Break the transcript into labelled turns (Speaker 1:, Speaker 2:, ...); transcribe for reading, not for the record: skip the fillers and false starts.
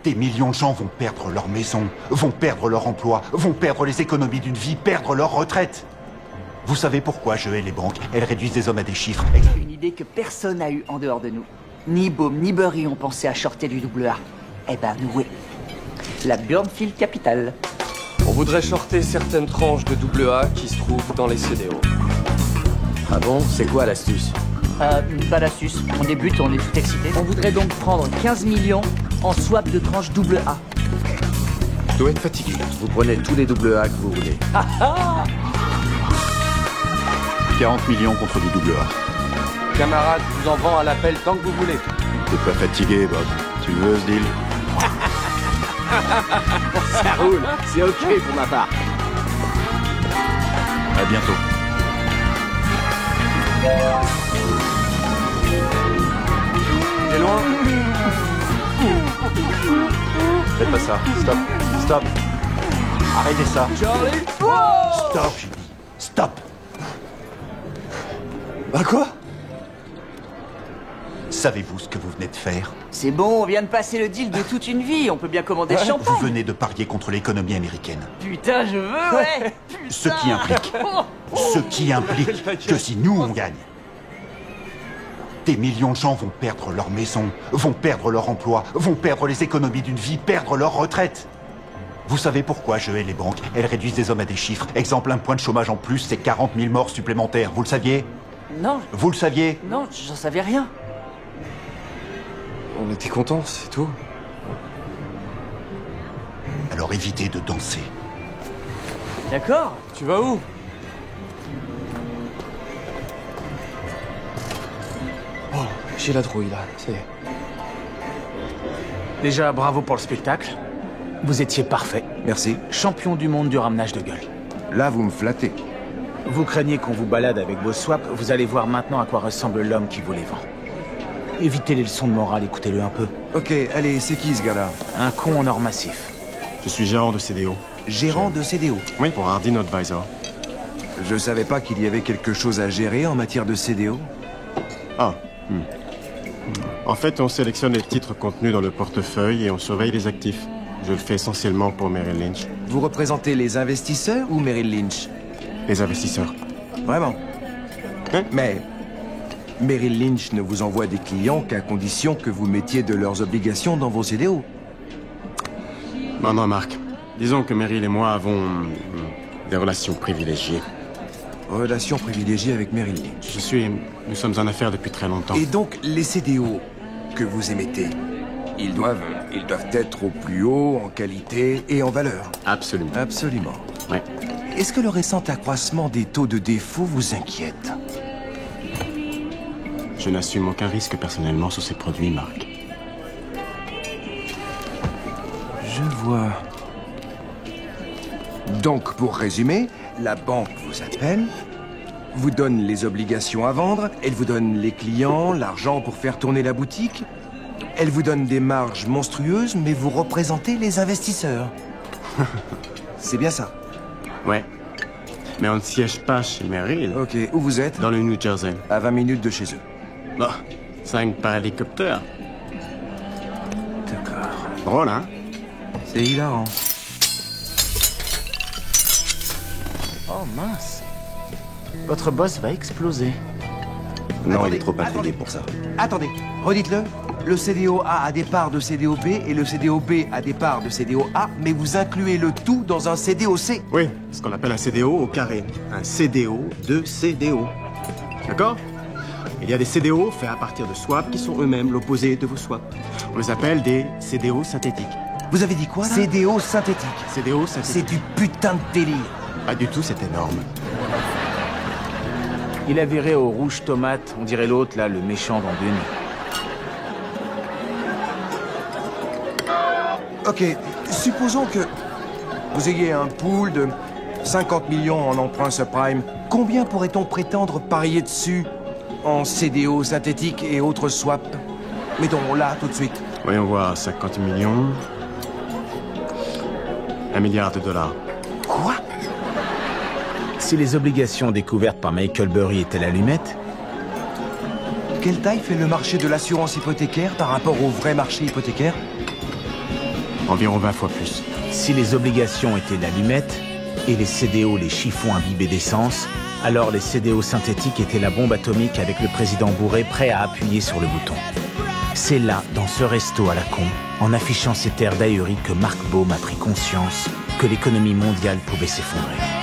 Speaker 1: Des millions de gens vont perdre leur maison, vont perdre leur emploi, vont perdre les économies d'une vie, perdre leur retraite. Vous savez pourquoi je hais les banques? Elles réduisent des hommes à des chiffres.
Speaker 2: Une idée que personne n'a eue en dehors de nous. Ni Baum ni Burry ont pensé à shorter du double A. Eh ben, nous, oui. La Burnfield Capital.
Speaker 3: On voudrait shorter certaines tranches de double A qui se trouvent dans les CDO.
Speaker 4: Ah bon? C'est quoi l'astuce?
Speaker 2: Pas d'astuce. On débute, on est tout excité. On voudrait donc prendre 15 millions en swap de tranches double A.
Speaker 4: Je dois être fatigué. Vous prenez tous les double A que vous voulez.
Speaker 1: 40 millions contre du double A.
Speaker 3: Camarade, je vous en vends à l'appel tant que vous voulez.
Speaker 1: T'es pas fatigué, Bob. Tu veux ce deal?
Speaker 4: Ça roule. C'est ok pour ma part.
Speaker 1: À bientôt.
Speaker 3: C'est loin. Faites pas ça. Stop. Stop.
Speaker 1: Arrêtez ça.
Speaker 3: Charlie.
Speaker 1: Stop, j'ai dit. Stop.
Speaker 3: Bah quoi?
Speaker 1: Savez-vous ce que vous venez de faire?
Speaker 2: C'est bon, on vient de passer le deal de toute une vie. On peut bien commander
Speaker 1: Vous
Speaker 2: champagne.
Speaker 1: venez de parier contre l'économie américaine.
Speaker 2: Putain, je veux, ouais.
Speaker 1: Ce qui implique... Ce qui implique que si nous, on gagne, des millions de gens vont perdre leur maison, vont perdre leur emploi, vont perdre les économies d'une vie, perdre leur retraite. Vous savez pourquoi je hais les banques? Elles réduisent des hommes à des chiffres. Exemple, un point de chômage en plus, c'est 40 000 morts supplémentaires. Vous le saviez?
Speaker 2: Non,
Speaker 1: Vous le saviez?
Speaker 2: non, j'en savais rien.
Speaker 3: On était contents, c'est tout.
Speaker 1: Alors évitez de danser.
Speaker 2: D'accord.
Speaker 3: Tu vas où? Oh, j'ai la trouille là, ça y est.
Speaker 5: Déjà, bravo pour le spectacle. Vous étiez parfait.
Speaker 6: Merci.
Speaker 5: Champion du monde du ramenage de gueule.
Speaker 6: Là, vous me flattez.
Speaker 5: Vous craignez qu'on vous balade avec vos swaps, vous allez voir maintenant à quoi ressemble l'homme qui vous les vend. Évitez les leçons de morale, écoutez-le un peu.
Speaker 6: Ok, allez, c'est qui ce gars-là?
Speaker 5: Un con en or massif.
Speaker 7: Je suis gérant de CDO.
Speaker 6: Gérant de CDO.
Speaker 7: Oui, pour Hardin Advisor.
Speaker 6: Je savais pas qu'il y avait quelque chose à gérer en matière de CDO.
Speaker 7: Ah. En fait, on sélectionne les titres contenus dans le portefeuille et on surveille les actifs. Je le fais essentiellement pour Merrill Lynch.
Speaker 6: Vous représentez les investisseurs ou Merrill Lynch?
Speaker 7: Les investisseurs.
Speaker 6: Vraiment?
Speaker 7: Hein?
Speaker 6: Mais Merrill Lynch ne vous envoie des clients qu'à condition que vous mettiez de leurs obligations dans vos CDO.
Speaker 7: Non, Marc. Disons que Merrill et moi avons des relations privilégiées.
Speaker 6: Relation privilégiée avec Merrill Lynch.
Speaker 7: Nous sommes en affaires depuis très longtemps.
Speaker 6: Et donc, les CDO que vous émettez, ils doivent être au plus haut en qualité et en valeur.
Speaker 7: Absolument.
Speaker 6: Absolument.
Speaker 7: Ouais.
Speaker 6: Est-ce que le récent accroissement des taux de défaut vous inquiète?
Speaker 7: Je n'assume aucun risque personnellement sur ces produits, Marc.
Speaker 6: Je vois. Donc, pour résumer, la banque vous appelle, vous donne les obligations à vendre, elle vous donne les clients, l'argent pour faire tourner la boutique, elle vous donne des marges monstrueuses, mais vous représentez les investisseurs. C'est bien ça?
Speaker 7: Ouais. Mais on ne siège pas chez Merrill.
Speaker 6: Ok, où vous êtes?
Speaker 7: Dans le New Jersey.
Speaker 6: À 20 minutes de chez eux.
Speaker 7: Bon, 5 par hélicoptère.
Speaker 6: D'accord.
Speaker 7: Drôle, hein?
Speaker 6: C'est hilarant.
Speaker 5: Oh mince. Votre boss va exploser.
Speaker 6: Non, il est trop intrigué pour ça. Attendez, redites-le. Le CDO A a des parts de CDO B et le CDO B a des parts de CDO A, mais vous incluez le tout dans un CDO C.
Speaker 7: Oui, ce qu'on appelle un CDO au carré. Un CDO de CDO. D'accord? Il y a des CDO faits à partir de swaps qui sont eux-mêmes l'opposé de vos swaps. On les appelle des CDO synthétiques.
Speaker 6: Vous avez dit quoi, là? CDO synthétique.
Speaker 7: CDO synthétique.
Speaker 6: C'est du putain de délire.
Speaker 7: Pas du tout, c'est énorme.
Speaker 5: Il a viré au rouge tomate, on dirait l'autre, là, le méchant dans Dune.
Speaker 6: Ok, supposons que vous ayez un pool de 50 millions en emprunts subprime. Combien pourrait-on prétendre parier dessus en CDO synthétique et autres swaps? Mettons là, tout de suite.
Speaker 7: Voyons voir, 50 millions... 1 milliard de dollars.
Speaker 6: Quoi?
Speaker 5: Si les obligations découvertes par Michael Burry étaient l'allumette,
Speaker 6: Quelle taille fait le marché de l'assurance hypothécaire par rapport au vrai marché hypothécaire?
Speaker 7: Environ 20 fois plus.
Speaker 5: Si les obligations étaient l'allumette et les CDO les chiffons imbibés d'essence, alors les CDO synthétiques étaient la bombe atomique avec le président bourré prêt à appuyer sur le bouton. C'est là, dans ce resto à la con, en affichant cet air d'ahuri que Mark Baum a pris conscience que l'économie mondiale pouvait s'effondrer.